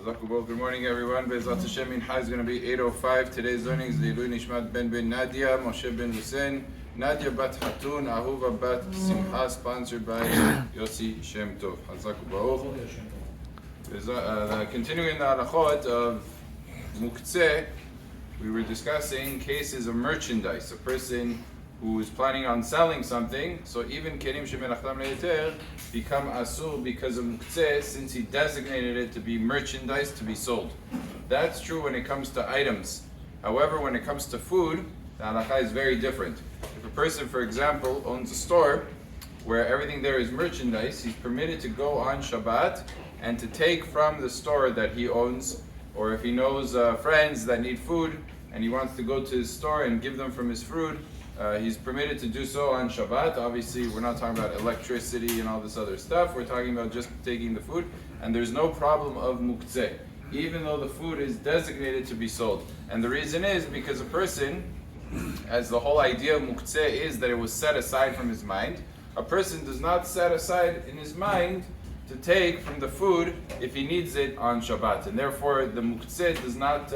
Good morning, everyone. Be'ezrat Hashem, Mincha is going to be 8:05. Today's learning is Leilui Nishmat Ben Nadia, Moshe Ben Hussein, Nadia Bat Hatun, Ahuva Bat Simcha, sponsored by Yossi Shem Tov. Hazaku Baruch. Continuing the halachot of Muktze, we were discussing cases of merchandise. A person who is planning on selling something, so even kelim shemenachtam le'eter become asur because of Muktze, since he designated it to be merchandise to be sold. That's true when it comes to items. However, when it comes to food, the halakha is very different. If a person, for example, owns a store where everything there is merchandise, he's permitted to go on Shabbat and to take from the store that he owns, or if he knows friends that need food and he wants to go to his store and give them from his food, he's permitted to do so on Shabbat. Obviously, we're not talking about electricity and all this other stuff. We're talking about just taking the food, and there's no problem of Muktze, even though the food is designated to be sold. And the reason is because a person, as the whole idea of Muktze is that it was set aside from his mind, a person does not set aside in his mind to take from the food if he needs it on Shabbat. And therefore, the Muktze does not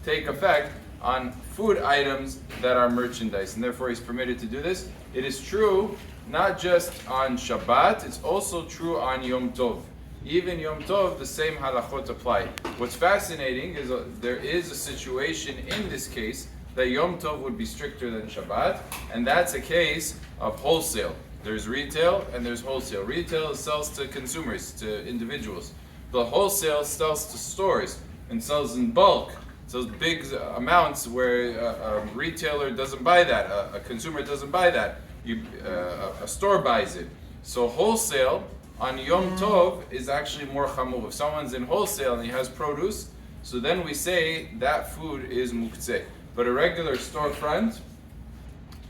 take effect on food items that are merchandise, and therefore he's permitted to do this. It is true not just on Shabbat, it's also true on Yom Tov. Even Yom Tov, the same halachot apply. What's fascinating is there is a situation in this case that Yom Tov would be stricter than Shabbat, and that's a case of wholesale. There's retail and there's wholesale. Retail sells to consumers, to individuals. The wholesale sells to stores and sells in bulk. So big amounts where a retailer doesn't buy that, a consumer doesn't buy that, a store buys it. So wholesale on Yom Tov is actually more chamur. If someone's in wholesale and he has produce, so then we say that food is Muktze. But a regular storefront,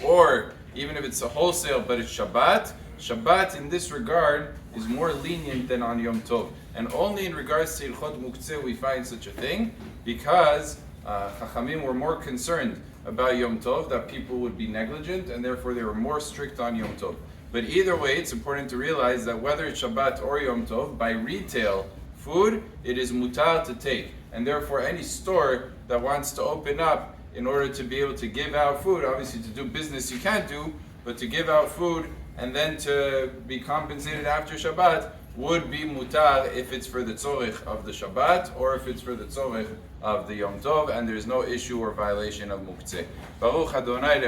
or even if it's a wholesale but it's Shabbat in this regard is more lenient than on Yom Tov. And only in regards to Ilchot Muktze we find such a thing, because Chachamim were more concerned about Yom Tov, that people would be negligent, and therefore they were more strict on Yom Tov. But either way, it's important to realize that whether it's Shabbat or Yom Tov, by retail food, it is mutar to take. And therefore any store that wants to open up in order to be able to give out food, obviously to do business you can't do, but to give out food and then to be compensated after Shabbat would be mutar if it's for the tzorich of the Shabbat or if it's for the tzorich of the Yom Tov, and there's no issue or violation of Muktze. Baruch Adonai